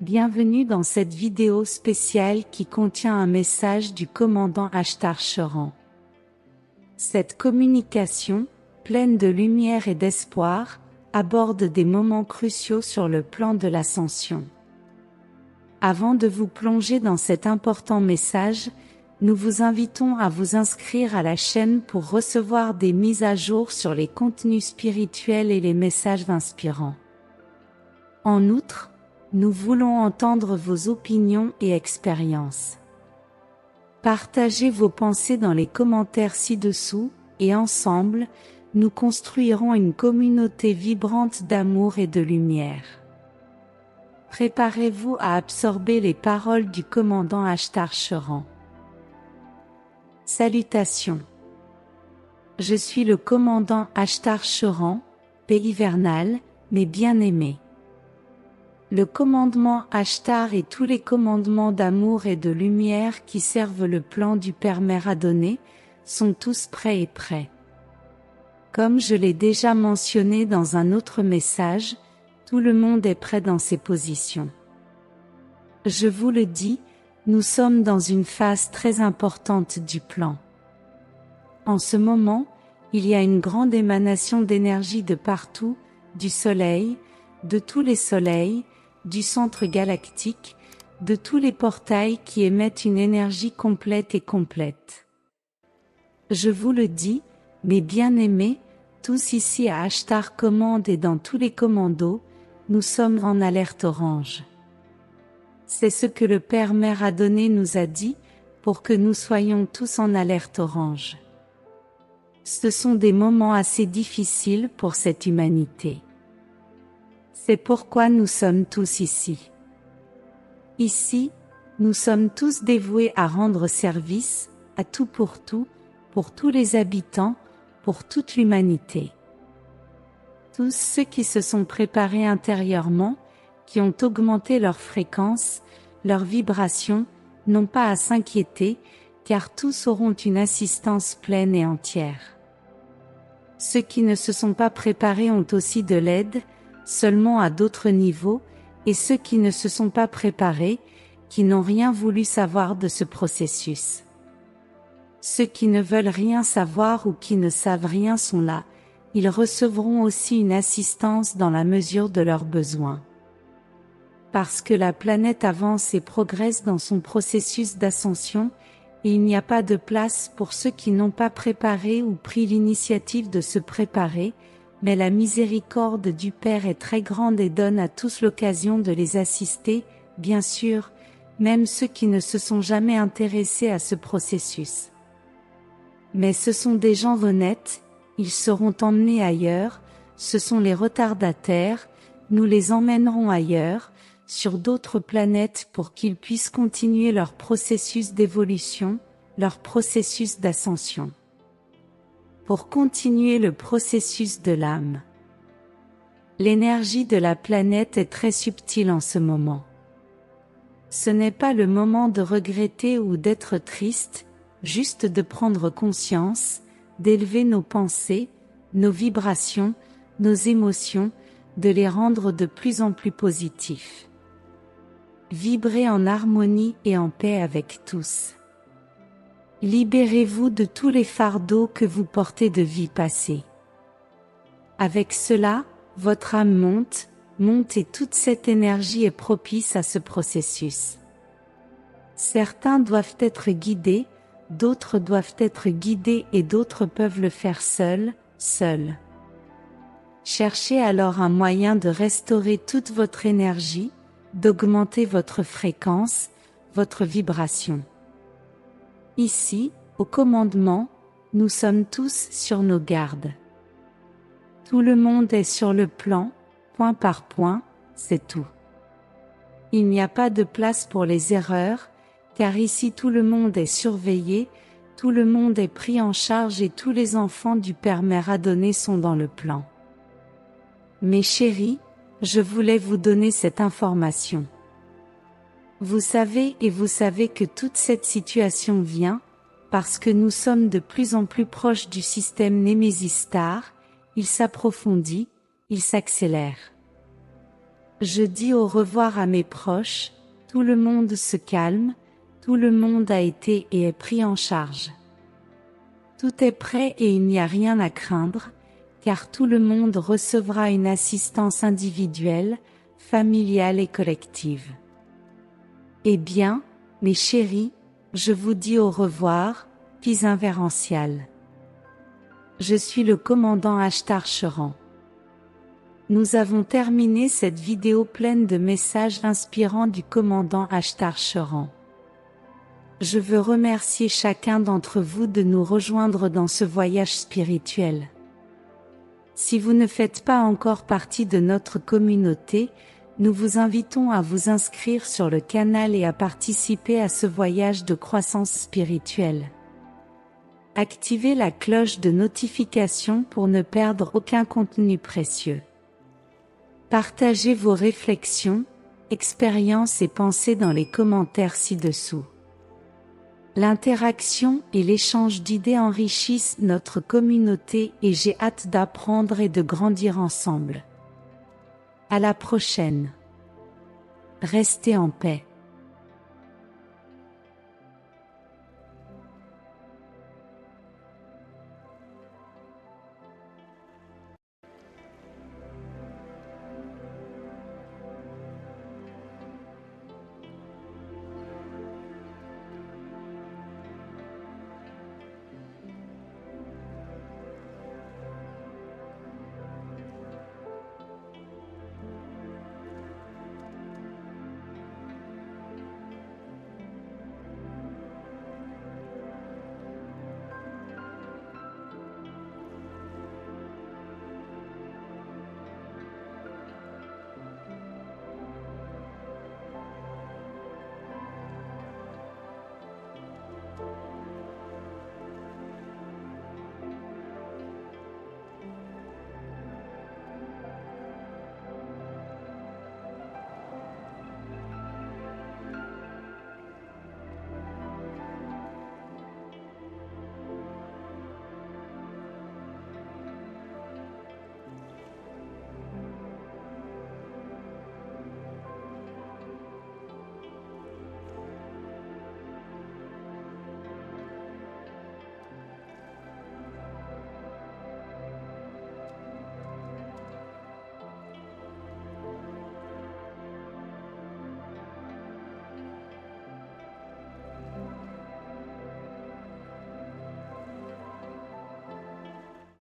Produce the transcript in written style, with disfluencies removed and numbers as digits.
Bienvenue dans cette vidéo spéciale qui contient un message du commandant Ashtar Choran. Cette communication, pleine de lumière et d'espoir, aborde des moments cruciaux sur le plan de l'ascension. Avant de vous plonger dans cet important message, nous vous invitons à vous inscrire à la chaîne pour recevoir des mises à jour sur les contenus spirituels et les messages inspirants. En outre, nous voulons entendre vos opinions et expériences. Partagez vos pensées dans les commentaires ci-dessous, et ensemble, nous construirons une communauté vibrante d'amour et de lumière. Préparez-vous à absorber les paroles du commandant Ashtar Choran. Salutations. Je suis le commandant Ashtar Choran, paix hivernale, mes bien-aimés. Le commandement Ashtar et tous les commandements d'amour et de lumière qui servent le plan du Père Mère Adonné sont tous prêts et prêts. Comme je l'ai déjà mentionné dans un autre message, tout le monde est prêt dans ses positions. Je vous le dis, nous sommes dans une phase très importante du plan. En ce moment, il y a une grande émanation d'énergie de partout, du Soleil, de tous les soleils, du centre galactique, de tous les portails qui émettent une énergie complète et complète. Je vous le dis, mes bien-aimés, tous ici à Ashtar Commande et dans tous les commandos, nous sommes en alerte orange. C'est ce que le Père Mère Adonné nous a dit, pour que nous soyons tous en alerte orange. Ce sont des moments assez difficiles pour cette humanité. C'est pourquoi nous sommes tous ici. Ici, nous sommes tous dévoués à rendre service, à tout, pour tous les habitants, pour toute l'humanité. Tous ceux qui se sont préparés intérieurement, qui ont augmenté leur fréquence, leur vibration, n'ont pas à s'inquiéter, car tous auront une assistance pleine et entière. Ceux qui ne se sont pas préparés ont aussi de l'aide, seulement à d'autres niveaux, et ceux qui ne se sont pas préparés, qui n'ont rien voulu savoir de ce processus. Ceux qui ne veulent rien savoir ou qui ne savent rien sont là, ils recevront aussi une assistance dans la mesure de leurs besoins. Parce que la planète avance et progresse dans son processus d'ascension, et il n'y a pas de place pour ceux qui n'ont pas préparé ou pris l'initiative de se préparer, mais la miséricorde du Père est très grande et donne à tous l'occasion de les assister, bien sûr, même ceux qui ne se sont jamais intéressés à ce processus. Mais ce sont des gens honnêtes, ils seront emmenés ailleurs, ce sont les retardataires, nous les emmènerons ailleurs, sur d'autres planètes pour qu'ils puissent continuer leur processus d'évolution, leur processus d'ascension. Pour continuer le processus de l'âme. L'énergie de la planète est très subtile en ce moment. Ce n'est pas le moment de regretter ou d'être triste, juste de prendre conscience, d'élever nos pensées, nos vibrations, nos émotions, de les rendre de plus en plus positifs. Vibrez en harmonie et en paix avec tous. Libérez-vous de tous les fardeaux que vous portez de vie passée. Avec cela, votre âme monte et toute cette énergie est propice à ce processus. Certains doivent être guidés, d'autres doivent être guidés et d'autres peuvent le faire seuls. Cherchez alors un moyen de restaurer toute votre énergie, d'augmenter votre fréquence, votre vibration. Ici, au commandement, nous sommes tous sur nos gardes. Tout le monde est sur le plan, point par point, c'est tout. Il n'y a pas de place pour les erreurs, car ici tout le monde est surveillé, tout le monde est pris en charge et tous les enfants du Père Mère Adonné sont dans le plan. Mes chéris, je voulais vous donner cette information. Vous savez que toute cette situation vient, parce que nous sommes de plus en plus proches du système Némésis Star, il s'approfondit, il s'accélère. Je dis au revoir à mes proches, tout le monde se calme, tout le monde a été et est pris en charge. Tout est prêt et il n'y a rien à craindre, car tout le monde recevra une assistance individuelle, familiale et collective. Eh bien, mes chéris, je vous dis au revoir, puis invérencial. Je suis le commandant Ashtar-Sheran. Nous avons terminé cette vidéo pleine de messages inspirants du commandant Ashtar-Sheran. Je veux remercier chacun d'entre vous de nous rejoindre dans ce voyage spirituel. Si vous ne faites pas encore partie de notre communauté, nous vous invitons à vous inscrire sur le canal et à participer à ce voyage de croissance spirituelle. Activez la cloche de notification pour ne perdre aucun contenu précieux. Partagez vos réflexions, expériences et pensées dans les commentaires ci-dessous. L'interaction et l'échange d'idées enrichissent notre communauté et j'ai hâte d'apprendre et de grandir ensemble. À la prochaine. Restez en paix.